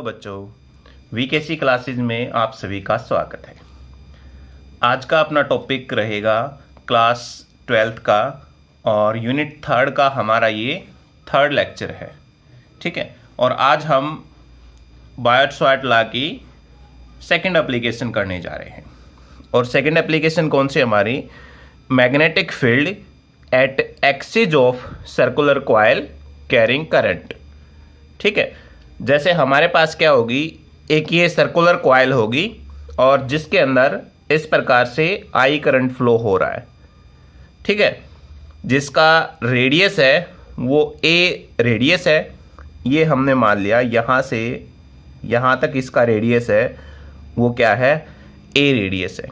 Hello बच्चों, वीकेसी classes में आप सभी का स्वागत है। आज का अपना टॉपिक रहेगा क्लास 12th का और यूनिट 3rd का हमारा ये 3rd लेक्चर है। ठीक है, और आज हम बायोट लॉ की सेकंड एप्लीकेशन करने जा रहे हैं। और सेकंड एप्लीकेशन कौन सी हमारी, magnetic field at axis of circular coil carrying current. ठीक है, जैसे हमारे पास क्या होगी, एक ये सर्कुलर कॉइल होगी और जिसके अंदर इस प्रकार से आई करंट फ्लो हो रहा है। ठीक है, जिसका रेडियस है वो ए रेडियस है, ये हमने मान लिया। यहाँ से यहाँ तक इसका रेडियस है वो क्या है, ए रेडियस है।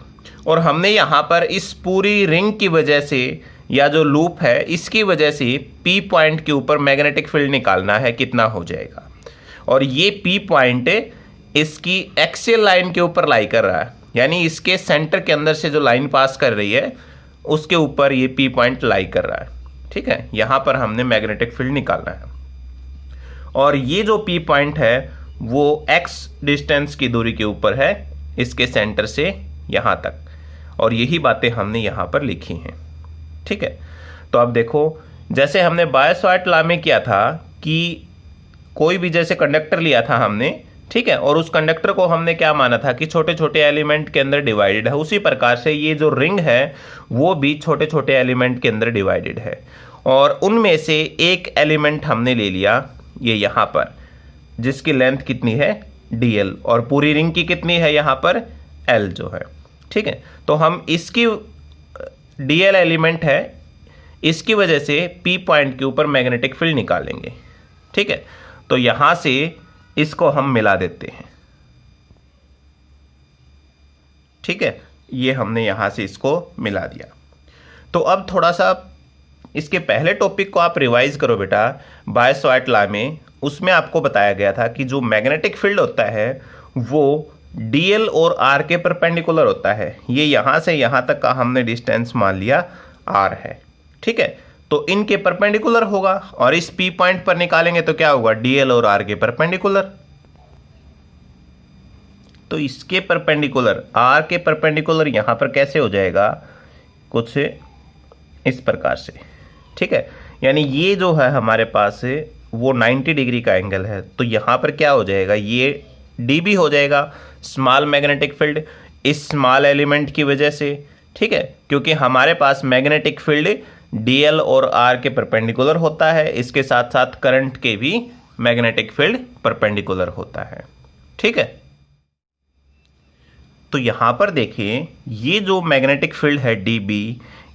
और हमने यहाँ पर इस पूरी रिंग की वजह से या जो लूप है इसकी वजह से पी पॉइंट के ऊपर मैग्नेटिक फील्ड निकालना है, कितना हो जाएगा। और ये पी पॉइंट इसकी एक्सियल लाइन के ऊपर लाई कर रहा है, यानी इसके सेंटर के अंदर से जो लाइन पास कर रही है उसके ऊपर ये पी पॉइंट लाई कर रहा है। ठीक है, यहाँ पर हमने मैग्नेटिक फील्ड निकालना है। और ये जो पी पॉइंट है वो एक्स डिस्टेंस की दूरी के ऊपर है इसके सेंटर से यहाँ तक, और यही बातें हमने यहाँ पर लिखी हैं। ठीक है, तो अब देखो, जैसे हमने बायोट लॉ में किया था कि कोई भी जैसे कंडक्टर लिया था हमने, ठीक है, और उस कंडक्टर को हमने क्या माना था कि छोटे छोटे एलिमेंट के अंदर डिवाइडेड है। उसी प्रकार से ये जो रिंग है वो भी छोटे छोटे एलिमेंट के अंदर डिवाइडेड है। और उनमें से एक एलिमेंट हमने ले लिया ये यहाँ पर, जिसकी लेंथ कितनी है dl, और पूरी रिंग की कितनी है यहाँ पर l जो है। ठीक है, तो हम इसकी dl एलिमेंट है, इसकी वजह से p पॉइंट के ऊपर मैग्नेटिक फील्ड निकालेंगे। ठीक है, तो यहां से इसको हम मिला देते हैं। ठीक है, ये हमने यहां से इसको मिला दिया। तो अब थोड़ा सा इसके पहले टॉपिक को आप रिवाइज करो बेटा। बायोट लॉ में उसमें आपको बताया गया था कि जो मैग्नेटिक फील्ड होता है वो dl और r के परपेंडिकुलर होता है। ये यहां से यहां तक का हमने डिस्टेंस मान लिया r है। ठीक है, तो इनके परपेंडिकुलर होगा और इस P पॉइंट पर निकालेंगे तो क्या होगा, dl और r के परपेंडिकुलर। तो इसके परपेंडिकुलर, r के परपेंडिकुलर यहां पर कैसे हो जाएगा, कुछ इस प्रकार से। ठीक है, यानी ये जो है हमारे पास वो 90 डिग्री का एंगल है, तो यहां पर क्या हो जाएगा, ये dB हो जाएगा, स्मॉल मैग्नेटिक फील्ड इस स्मॉल एलिमेंट की वजह से। ठीक है, क्योंकि हमारे पास मैग्नेटिक फील्ड dl और r के परपेंडिकुलर होता है, इसके साथ साथ करंट के भी मैग्नेटिक फील्ड परपेंडिकुलर होता है। ठीक है, तो यहां पर देखिए ये जो मैग्नेटिक फील्ड है dB,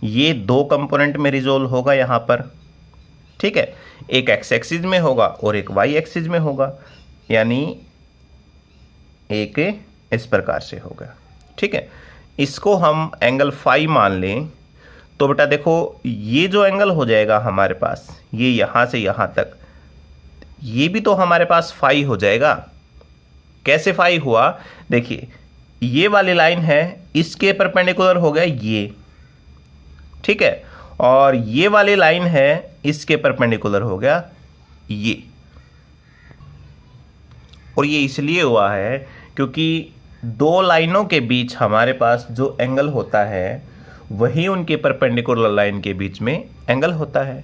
ये दो कंपोनेंट में रिजोल्व होगा यहां पर। ठीक है, एक एक्स एक्सिस में होगा और एक वाई एक्सिस में होगा, यानी एक इस प्रकार से होगा। ठीक है, इसको हम एंगल फाई मान लें तो बेटा देखो ये जो एंगल हो जाएगा हमारे पास, ये यहां से यहां तक, ये भी तो हमारे पास फाई हो जाएगा। कैसे फाई हुआ, देखिए ये वाली लाइन है, इसके परपेंडिकुलर हो गया ये। ठीक है, और ये वाली लाइन है, इसके परपेंडिकुलर हो गया ये। और ये इसलिए हुआ है क्योंकि दो लाइनों के बीच हमारे पास जो एंगल होता है वही उनके परपेंडिकुलर लाइन के बीच में एंगल होता है।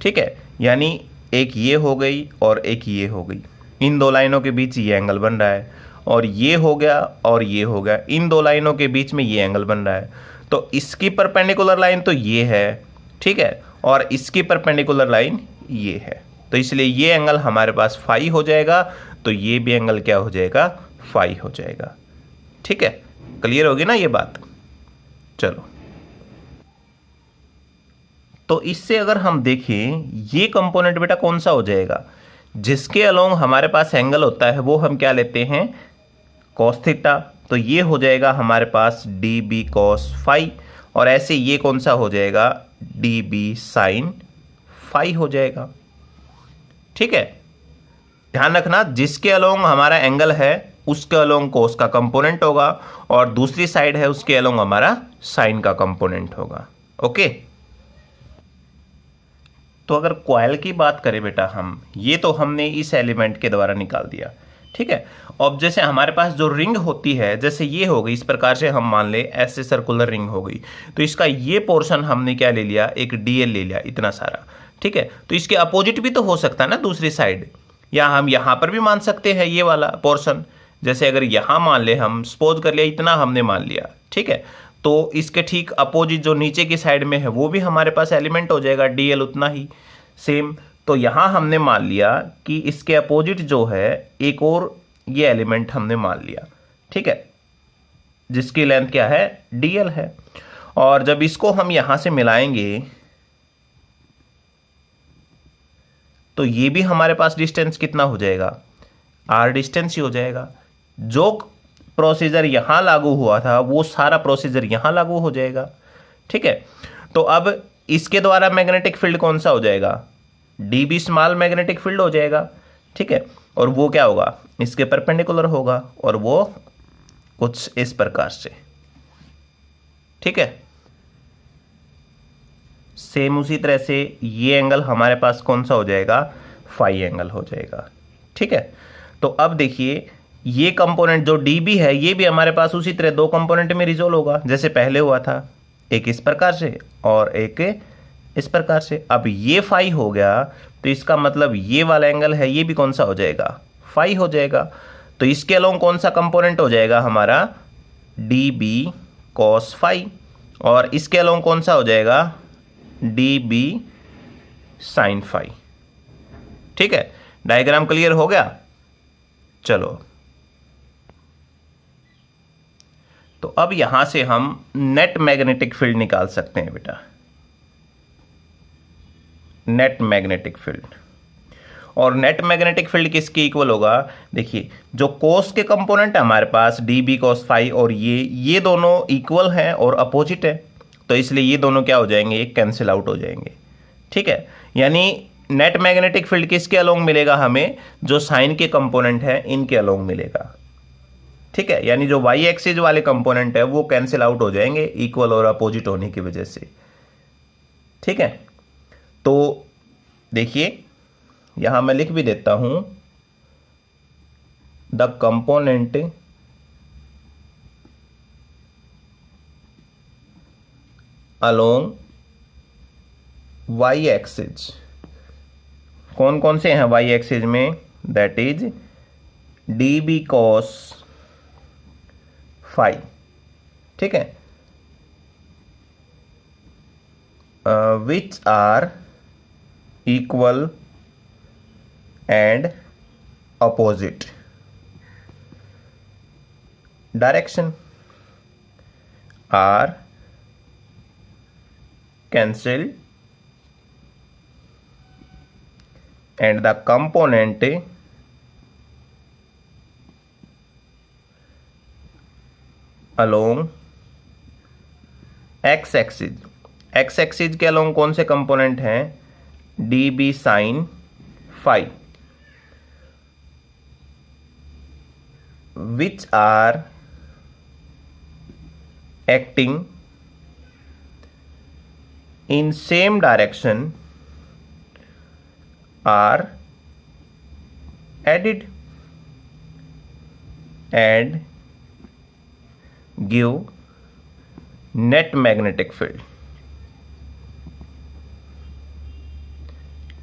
ठीक है, यानी एक ये हो गई और एक ये हो गई, इन दो लाइनों के बीच ये एंगल बन रहा है, और ये हो गया और ये हो गया, इन दो लाइनों के बीच में ये एंगल बन रहा है। तो इसकी परपेंडिकुलर लाइन तो ये है, ठीक है, और इसकी परपेंडिकुलर लाइन ये है, तो इसलिए ये एंगल हमारे पास फाई हो जाएगा, तो ये भी एंगल क्या हो जाएगा, फाई हो जाएगा। ठीक है, क्लियर होगी ना ये बात। चलो, तो इससे अगर हम देखें ये कंपोनेंट बेटा कौन सा हो जाएगा, जिसके अलोंग हमारे पास एंगल होता है वो हम क्या लेते हैं, कॉस थीटा। तो ये हो जाएगा हमारे पास dB cos फाई, और ऐसे ये कौन सा हो जाएगा, dB sin फाई हो जाएगा। ठीक है, ध्यान रखना जिसके अलोंग हमारा एंगल है उसके अलोंग कोस का कंपोनेंट होगा, और दूसरी साइड है उसके अलोंग हमारा साइन का कंपोनेंट होगा। ओके, तो अगर कॉइल की बात करें बेटा हम, ये तो हमने इस एलिमेंट के द्वारा निकाल दिया। ठीक है। अब जैसे हमारे पास जो रिंग होती है, जैसे ये हो गई, इस प्रकार से हम मान ले ऐसे सर्कुलर रिंग हो गई, तो इसका ये पोर्शन हमने क्या ले लिया, एक डीएल ले लिया, इतना सारा। ठीक है, तो इसके अपोजिट भी तो हो सकता है ना दूसरी साइड, या हम यहां पर भी मान सकते हैं ये वाला पोर्शन। जैसे अगर यहां मान ले, हम सपोज कर लिया इतना हमने मान लिया, ठीक है, तो इसके ठीक अपोजिट जो नीचे की साइड में है वो भी हमारे पास एलिमेंट हो जाएगा, डीएल उतना ही सेम। तो यहां हमने मान लिया कि इसके अपोजिट जो है एक और ये एलिमेंट हमने मान लिया, ठीक है, जिसकी लेंथ क्या है, डीएल है। और जब इसको हम यहां से मिलाएंगे तो ये भी हमारे पास डिस्टेंस कितना हो जाएगा, आर डिस्टेंस ही हो जाएगा। जो प्रोसीजर यहां लागू हुआ था वो सारा प्रोसीजर यहां लागू हो जाएगा, ठीक है। तो अब इसके द्वारा मैग्नेटिक फील्ड कौन सा हो जाएगा, डीबी स्मॉल मैग्नेटिक फील्ड हो जाएगा, ठीक है। और वो क्या होगा, इसके परपेंडिकुलर होगा, और वो कुछ इस प्रकार से, ठीक है। सेम उसी तरह से ये एंगल हमारे पास कौन सा हो जाएगा, फाई एंगल हो जाएगा, ठीक है। तो अब देखिए ये कंपोनेंट जो डीबी है ये भी हमारे पास उसी तरह दो कंपोनेंट में रिजोल्व होगा जैसे पहले हुआ था, एक इस प्रकार से और एक इस प्रकार से। अब ये फाई हो गया तो इसका मतलब ये वाला एंगल है ये भी कौन सा हो जाएगा, फाई हो जाएगा। तो इसके अलोंग कौन सा कंपोनेंट हो जाएगा हमारा, डी बी कॉस फाई, और इसके अलोंग कौन सा हो जाएगा, डी बी साइन फाई, ठीक है। डायग्राम क्लियर हो गया। चलो तो अब यहां से हम नेट मैग्नेटिक फील्ड निकाल सकते हैं बेटा, नेट मैग्नेटिक फील्ड। और नेट मैग्नेटिक फील्ड किसके इक्वल होगा, देखिए जो कोस के कंपोनेंट है हमारे पास डी बी कॉस फाई, और ये दोनों इक्वल हैं और अपोजिट है, तो इसलिए ये दोनों क्या हो जाएंगे, कैंसिल आउट हो जाएंगे, ठीक है। यानी नेट मैग्नेटिक फील्ड किसके अलोंग मिलेगा हमें, जो साइन के कंपोनेंट है इनके अलोंग मिलेगा, ठीक है। यानी जो वाई एक्सिस वाले कंपोनेंट है वो कैंसिल आउट हो जाएंगे इक्वल और अपोजिट होने की वजह से, ठीक है। तो देखिए यहां मैं लिख भी देता हूं, the component along Y axis, कौन कौन से हैं वाई एक्सिस में, that is D B cos phi, ठीक है, which are equal and opposite direction, are cancelled and the component along x axis, x axis के along कौन से कंपोनेंट हैं, D B sine phi, which are acting in same direction are added and give net magnetic field,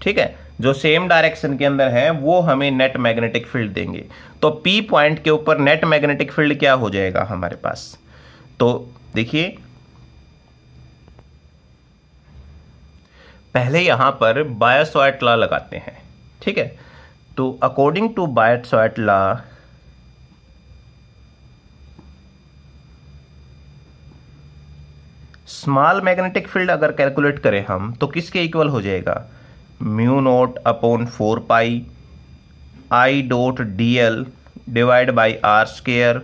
ठीक है। जो same direction के अंदर है वो हमें नेट मैग्नेटिक फील्ड देंगे। तो पी पॉइंट के ऊपर नेट मैग्नेटिक फील्ड क्या हो जाएगा हमारे पास, तो देखिए पहले यहां पर बायो-सॉर्ट लॉ लगाते हैं, ठीक है। तो according to Biot Savart law small magnetic field अगर कैलकुलेट करें हम तो किसके इक्वल हो जाएगा, mu naught upon 4 pi I dot D L divide by R square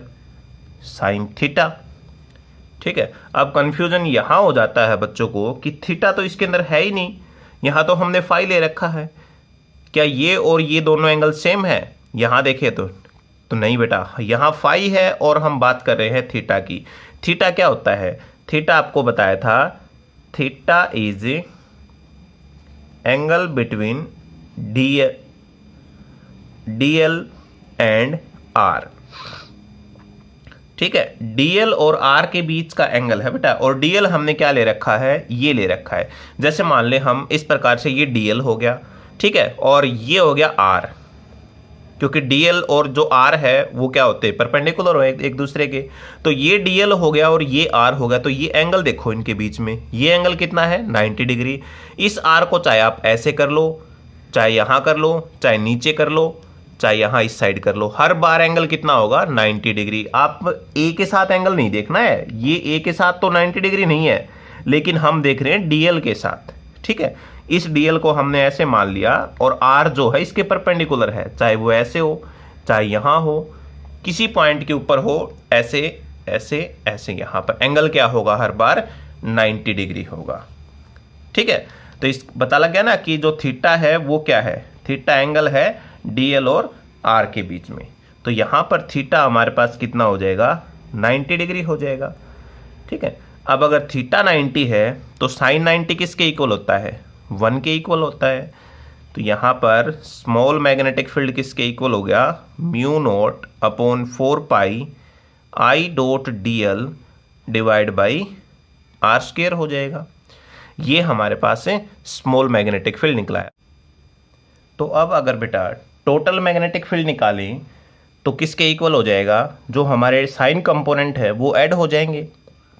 sine theta, ठीक है। अब कंफ्यूजन यहां हो जाता है बच्चों को कि थीटा तो इसके अंदर है ही नहीं, यहां तो हमने फाई ले रखा है, क्या ये और ये दोनों एंगल सेम है, यहां देखें तो नहीं बेटा, यहां फाई है और हम बात कर रहे हैं थीटा की। थीटा क्या होता है, थीटा आपको बताया था, theta is angle between D L and R. ठीक है, डीएल और आर के बीच का एंगल है बेटा, और डीएल हमने क्या ले रखा है, ये ले रखा है। जैसे मान ले हम इस प्रकार से, ये डीएल हो गया, ठीक है, और ये हो गया आर, क्योंकि डीएल और जो आर है वो क्या होते हैं, परपेंडिकुलर हो एक दूसरे के। तो ये डीएल हो गया और ये आर हो गया, तो ये एंगल देखो इनके बीच में, ये एंगल कितना है, 90 डिग्री। इस आर को चाहे आप ऐसे कर लो, चाहे यहां कर लो, चाहे नीचे कर लो, चाहे यहां इस साइड कर लो, हर बार एंगल कितना होगा, 90 डिग्री। आप ए के साथ एंगल नहीं देखना है, ये ए के साथ तो 90 डिग्री नहीं है, लेकिन हम देख रहे हैं डीएल के साथ। ठीक है, इस डीएल को हमने ऐसे मान लिया, और आर जो है इसके परपेंडिकुलर है, चाहे वो ऐसे हो, चाहे यहां हो, किसी पॉइंट के ऊपर हो, ऐसे ऐसे ऐसे, यहां पर एंगल क्या होगा, हर बार 90 डिग्री होगा। ठीक है, तो इस पता लग गया ना कि जो थीटा है वो क्या है, थीटा एंगल है डीएल और आर के बीच में। तो यहां पर थीटा हमारे पास कितना हो जाएगा, 90 डिग्री हो जाएगा। ठीक है, अब अगर थीटा 90 है तो साइन 90 किसके इक्वल होता है, 1 के इक्वल होता है। तो यहां पर स्मॉल मैग्नेटिक फील्ड किसके इक्वल हो गया, mu naught upon 4 pi I dot DL divide by R square हो जाएगा। ये हमारे पास से स्मॉल मैग्नेटिक फील्ड निकला है। तो अब अगर बेटा टोटल मैग्नेटिक फील्ड निकालें तो किसके इक्वल हो जाएगा, जो हमारे साइन कंपोनेंट है वो ऐड हो जाएंगे।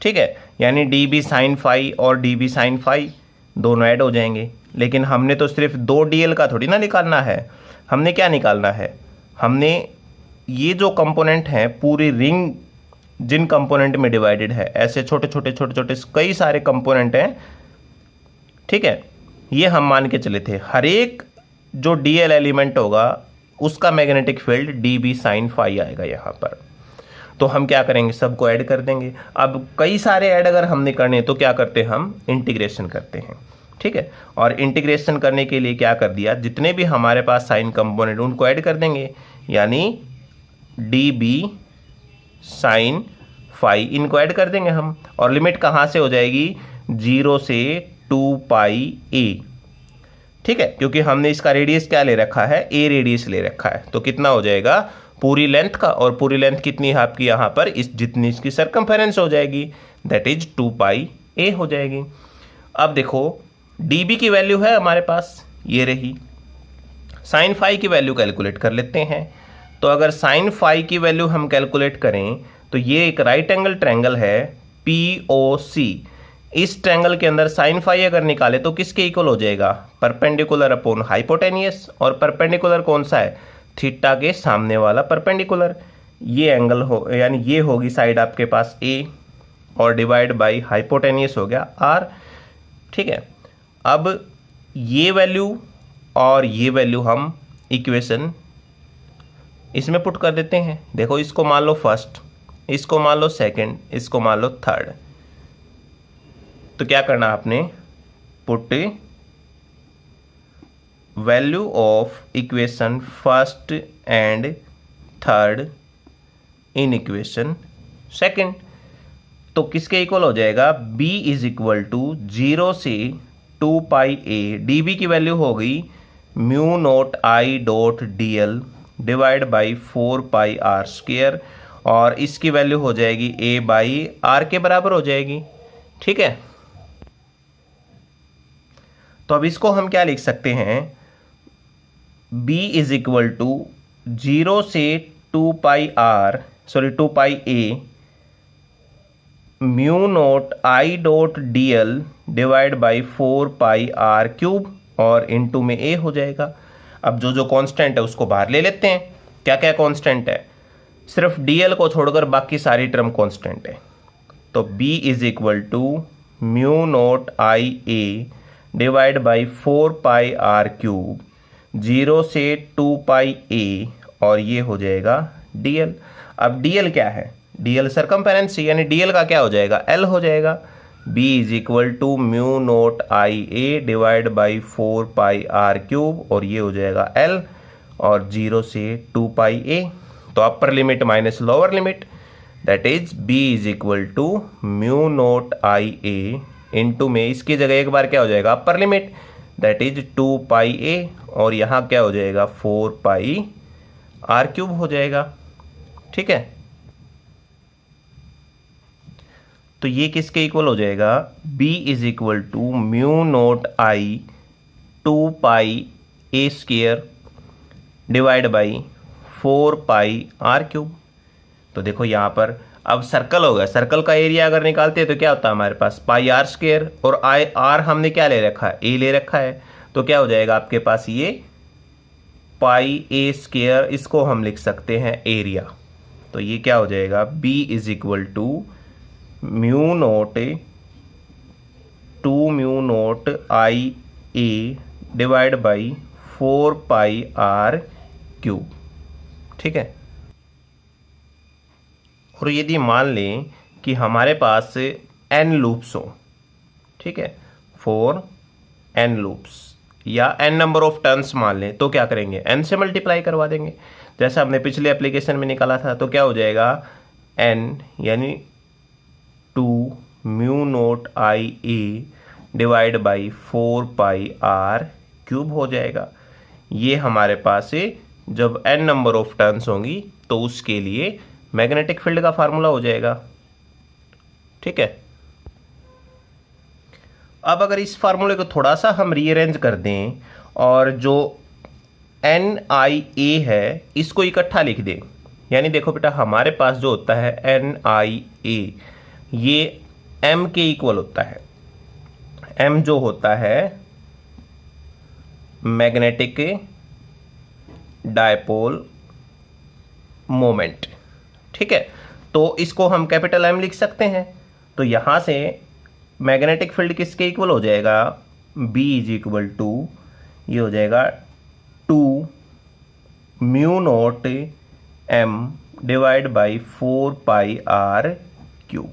ठीक है, यानी डी बी साइन फाई और डी बी साइन फाई दोनों ऐड हो जाएंगे। लेकिन हमने तो सिर्फ 2 डीएल का थोड़ी ना निकालना है, हमने क्या निकालना है, हमने ये जो कंपोनेंट हैं पूरी रिंग जिन कंपोनेंट में डिवाइडेड है, ऐसे छोटे छोटे छोटे छोटे कई सारे कंपोनेंट हैं। ठीक है, ये हम मान के चले थे हर एक जो डीएल एलिमेंट होगा उसका magnetic field D B sine phi आएगा यहाँ पर। तो हम क्या करेंगे, सबको ऐड कर देंगे। अब कई सारे ऐड अगर हमने करने तो क्या करते हैं, हम इंटीग्रेशन करते हैं। ठीक है, और इंटीग्रेशन करने के लिए क्या कर दिया, जितने भी हमारे पास साइन कंपोनेंट उनको ऐड कर देंगे, यानी डी बी साइन फाई इनको ऐड कर देंगे हम। और लिमिट कहाँ से हो जाएगी, 0 से 2 पाई ए। ठीक है, क्योंकि हमने इसका रेडियस क्या ले रखा है, ए रेडियस ले रखा है। तो कितना हो जाएगा, पूरी लेंथ का, और पूरी लेंथ कितनी है आपकी यहाँ पर, इस जितनी इसकी सरकमफेरेंस हो जाएगी, दैट इज 2 पाई ए हो जाएगी। अब देखो डीबी की वैल्यू है हमारे पास, ये रही। साइन फाई की वैल्यू कैलकुलेट कर लेते हैं। तो अगर साइन फाई की वैल्यू हम कैलकुलेट करें तो ये एक राइट एंगल ट्रायंगल है POC। इस ट्रायंगल के अंदर साइन फाई अगर निकाले तो किसके इक्वल हो जाएगा, परपेंडिकुलर अपॉन हाइपोटेनियस। और परपेंडिकुलर कौन सा है, थीटा के सामने वाला परपेंडिकुलर। ये एंगल हो, यानी ये होगी साइड आपके पास A, और डिवाइड बाई हाइपोटेनियस हो गया R। ठीक है, अब ये वैल्यू और ये वैल्यू हम इक्वेशन इसमें पुट कर देते हैं। देखो इसको मान लो फर्स्ट, इसको मान लो सेकंड, इसको मान लो थर्ड। तो क्या करना आपने, put value of equation first and third in equation second. तो किसके इक्वल हो जाएगा, b इज इक्वल टू 0 से 2 पाई ए। डी बी की वैल्यू हो गई mu not I dot D L divide by 4 pi R square, और इसकी वैल्यू हो जाएगी a बाई आर के बराबर हो जाएगी। ठीक है, तो अब इसको हम क्या लिख सकते हैं, b इज इक्वल टू 0 से 2 pi A mu not I dot D L divide by 4 pi R cube, और इनटू में a हो जाएगा। अब जो जो कांस्टेंट है उसको बाहर ले लेते हैं। क्या क्या कांस्टेंट है, सिर्फ dl को छोड़कर बाकी सारी टर्म कांस्टेंट है। तो b is equal to mu not I A divide by 4 pi R cube 0 से 2 पाई ए, और ये हो जाएगा dl। अब dl क्या है, dl सरकमफेरेंस, यानी dl का क्या हो जाएगा, l हो जाएगा। b is equal to mu not I A divide by 4 pi R cube, और ये हो जाएगा l, और 0 से 2 पाई ए। तो upper limit minus lower limit, that is b is equal to mu not I A into में इसकी जगह एक बार क्या हो जाएगा, upper limit, that is 2 pi A, और यहाँ क्या हो जाएगा 4 पाई आर क्यूब हो जाएगा। ठीक है, तो ये किसके इक्वल हो जाएगा, b is equal to mu naught I 2 pi A square divide by 4 pi R cube. तो देखो यहाँ पर अब सर्कल हो गया, सर्कल का एरिया अगर निकालते हैं तो क्या होता है हमारे पास पाई आर स्क्वेयर, और आई आर हमने क्या ले रखा है, ए ले रखा है, तो क्या हो जाएगा आपके पास ये पाई ए स्क्वेयर, इसको हम लिख सकते हैं एरिया। तो ये क्या हो जाएगा, b is equal to mu naught 2 mu naught I A divide by 4 pi R cube. ठीक है, और यदि मान लें कि हमारे पास n लूप्स हो, ठीक है, 4 n लूप्स या n नंबर ऑफ टर्न्स मान लें, तो क्या करेंगे, n से मल्टीप्लाई करवा देंगे, जैसा हमने पिछले एप्लीकेशन में निकाला था। तो क्या हो जाएगा, n यानी 2 mu naught I A divide by 4 pi R cube हो जाएगा। ये हमारे पास जब n नंबर ऑफ टर्न्स होंगी तो उसके लिए मैग्नेटिक फील्ड का फार्मूला हो जाएगा। ठीक है, अब अगर इस फार्मूले को थोड़ा सा हम रीअरेंज कर दें और जो एन आई ए है इसको इकट्ठा लिख दें, यानी देखो बेटा हमारे पास जो होता है एन आई ए ये एम के इक्वल होता है। एम जो होता है मैग्नेटिक डायपोल मोमेंट। ठीक है, तो इसको हम कैपिटल एम लिख सकते हैं। तो यहां से मैग्नेटिक फील्ड किसके इक्वल हो जाएगा, B इज इक्वल टू ये हो जाएगा 2 mu naught M divide by 4 pi R cube.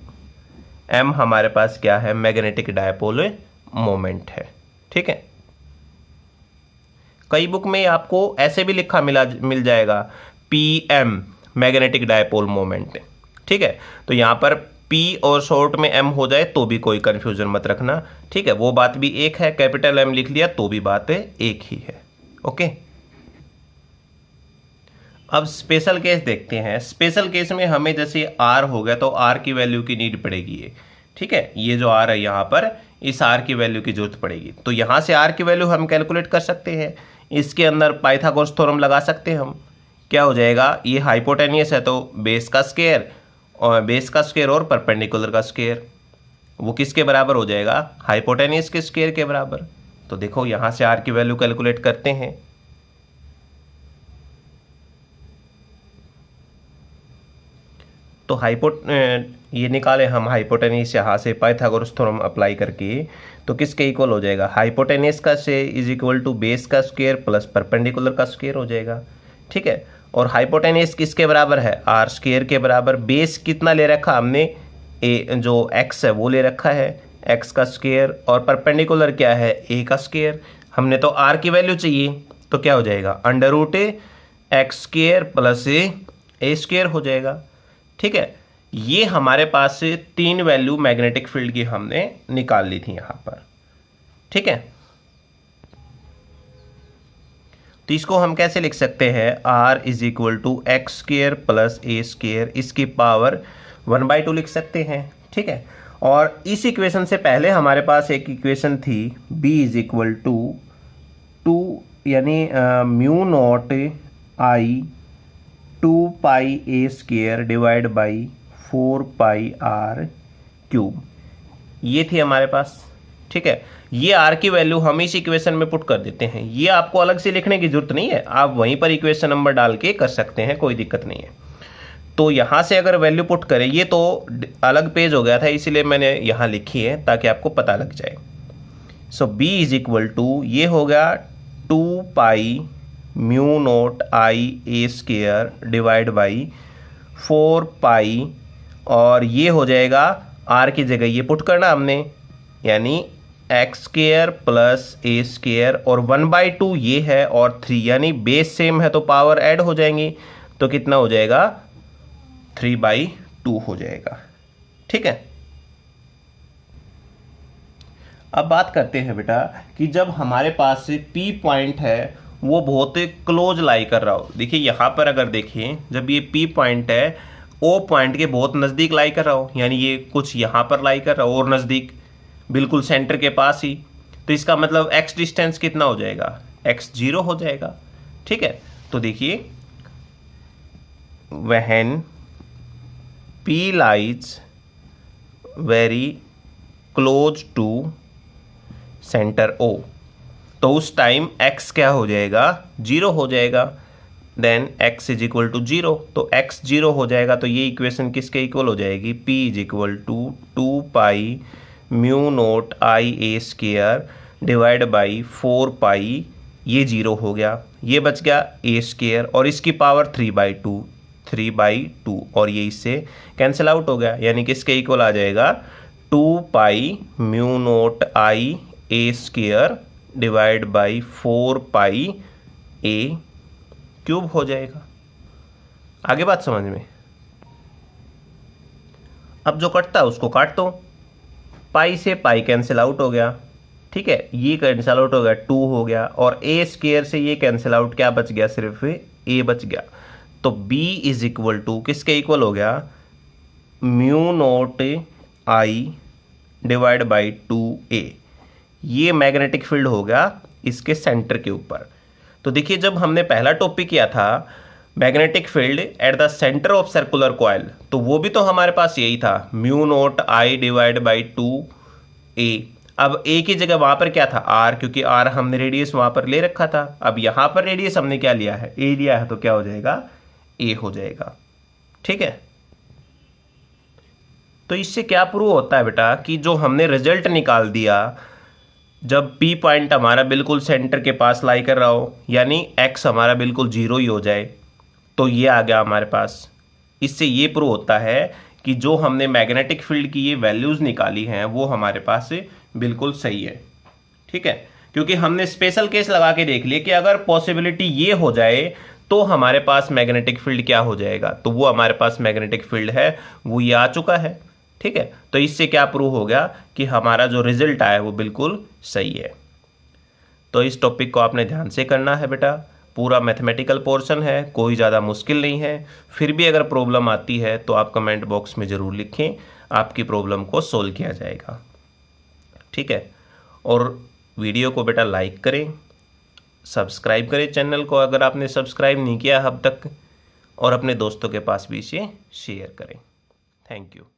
M हमारे पास क्या है, मैग्नेटिक डायपोल मोमेंट है। ठीक है, कई बुक में आपको ऐसे भी लिखा मिल जाएगा PM मैग्नेटिक डायपोल मोमेंट। ठीक है, तो यहां पर P और शॉर्ट में M हो जाए तो भी कोई कंफ्यूजन मत रखना। ठीक है, वो बात भी एक है, कैपिटल M लिख लिया तो भी बात एक ही है। ओके, अब स्पेशल केस देखते हैं। स्पेशल केस में हमें जैसे R हो गया तो R की वैल्यू की नीड पड़ेगी ये। ठीक है, ये जो R है यहाँ पर इस R की वैल्यू की जरूरत पड़ेगी। तो यहाँ से R की वैल्यू हम कैलकुलेट कर सकते हैं, इसके अंदर पाइथागोरस थ्योरम लगा सकते हैं हम। क्या हो जाएगा, ये हाइपोटेनियस है तो बेस का स्क्वायर और परपेंडिकुलर का स्क्वायर वो किसके बराबर हो जाएगा, हाइपोटेनियस के स्क्वायर के बराबर। तो देखो यहां से R की वैल्यू कैलकुलेट करते हैं। तो ये निकाले हम हाइपोटेनियस यहाँ से पाइथागोरस थ्योरम अप्लाई करके, तो किसके इक्वल हो जाएगा, हाइपोटेनियस का से इज इक्वल टू बेस का स्क्वायर प्लस परपेंडिकुलर का स्क्वायर हो जाएगा। ठीक है, और हाइपोटेनियस किसके बराबर है, आर स्क्वायर के बराबर। बेस कितना ले रखा हमने, ए जो एक्स है वो ले रखा है, एक्स का स्क्वायर, और परपेंडिकुलर क्या है, ए का स्क्वायर। हमने तो आर की वैल्यू चाहिए, तो क्या हो जाएगा, under root X square plus A square हो जाएगा। ठीक है, ये हमारे पास 3 वैल्यू मैग्नेटिक फील्ड की हमने निकाल ली थी यहाँ पर। ठीक है, तो इसको हम कैसे लिख सकते हैं, R is equal to X square plus A square, इसकी पावर 1/2 लिख सकते हैं। ठीक है, और इस इक्वेशन से पहले हमारे पास एक इक्वेशन थी B इज इक्वल टू 2 यानी mu not I 2 pi A square divide by 4 pi R cube, ये थी हमारे पास। ठीक है, ये आर की वैल्यू हम इस इक्वेशन में पुट कर देते हैं, ये आपको अलग से लिखने की जरूरत नहीं है, आप वहीं पर इक्वेशन नंबर डाल के कर सकते हैं, कोई दिक्कत नहीं है। तो यहाँ से अगर वैल्यू पुट करें, ये तो अलग पेज हो गया था इसलिए मैंने यहाँ लिखी है ताकि आपको पता लग जाए। सो B इज इक्वल टू ये हो गया 2 pi mu naught I A square divide by 4 पाई, और ये हो जाएगा R की जगह ये पुट करना हमने, यानी x square plus A square, और 1/2 ये है और 3, यानी बेस सेम है तो पावर ऐड हो जाएंगी, तो कितना हो जाएगा 3/2 हो जाएगा। ठीक है, अब बात करते हैं बेटा कि जब हमारे पास P पॉइंट है वो बहुत क्लोज लाई कर रहा हो। देखिए यहाँ पर अगर देखें, जब ये P पॉइंट है O पॉइंट के बहुत नज़दीक लाई कर रहा हो, यानी ये कुछ यहाँ पर लाई कर रहा हो और नज़दीक बिल्कुल सेंटर के पास ही, तो इसका मतलब x डिस्टेंस कितना हो जाएगा, x 0 हो जाएगा। ठीक है, तो देखिए when P lies very close to centre O, तो उस टाइम x क्या हो जाएगा, 0 हो जाएगा। Then x is equal to 0, तो x 0 हो जाएगा, तो ये इक्वेशन किसके इक्वल हो जाएगी, p is equal to 2 pi mu naught I A square divide by 4 pi, ये 0 हो गया, ये बच गया a स्केयर और इसकी पावर 3/2 और ये इससे कैंसिल आउट हो गया, यानी किसके इक्वल आ जाएगा, 2 pi mu naught I A square divide by 4 pi A cube हो जाएगा। आगे बात समझ में। अब जो कटता है उसको काट दो, पाई से पाई कैंसिल आउट हो गया। ठीक है, ये कैंसिल आउट हो गया, 2 हो गया, और ए स्केयर से ये कैंसिल आउट, क्या बच गया, सिर्फ ए बच गया। तो b इज इक्वल टू किसके इक्वल हो गया, mu naught I divide by 2a। ये मैग्नेटिक फील्ड हो गया इसके सेंटर के ऊपर। तो देखिए जब हमने पहला टॉपिक किया था magnetic field at the centre of circular coil, तो वो भी तो हमारे पास यही था, mu naught I divide by 2a। अब a की जगह वहां पर क्या था, r, क्योंकि r हमने रेडियस वहां पर ले रखा था। अब यहां पर रेडियस हमने क्या लिया है, a लिया है, तो क्या हो जाएगा, a हो जाएगा। ठीक है, तो इससे क्या प्रूव होता है बेटा कि जो हमने रिजल्ट निकाल दिया, जब P पॉइंट हमारा बिल्कुल सेंटर के पास लाई कर रहा हो, यानी x हमारा बिल्कुल 0 ही हो जाए, तो ये आ गया हमारे पास। इससे ये प्रूव होता है कि जो हमने मैग्नेटिक फील्ड की ये वैल्यूज़ निकाली हैं वो हमारे पास बिल्कुल सही है। ठीक है, क्योंकि हमने स्पेशल केस लगा के देख लिया कि अगर पॉसिबिलिटी ये हो जाए तो हमारे पास मैग्नेटिक फील्ड क्या हो जाएगा, तो वो हमारे पास मैग्नेटिक फील्ड है वो ये आ चुका है। ठीक है, तो इससे क्या प्रूव हो गया कि हमारा जो रिजल्ट आया वो बिल्कुल सही है। तो इस टॉपिक को आपने ध्यान से करना है बेटा, पूरा मैथमेटिकल पोर्शन है, कोई ज़्यादा मुश्किल नहीं है। फिर भी अगर प्रॉब्लम आती है तो आप कमेंट बॉक्स में ज़रूर लिखें, आपकी प्रॉब्लम को सोल्व किया जाएगा। ठीक है, और वीडियो को बेटा लाइक करें, सब्सक्राइब करें चैनल को अगर आपने सब्सक्राइब नहीं किया अब तक, और अपने दोस्तों के पास भी इसे शेयर करें। Thank you.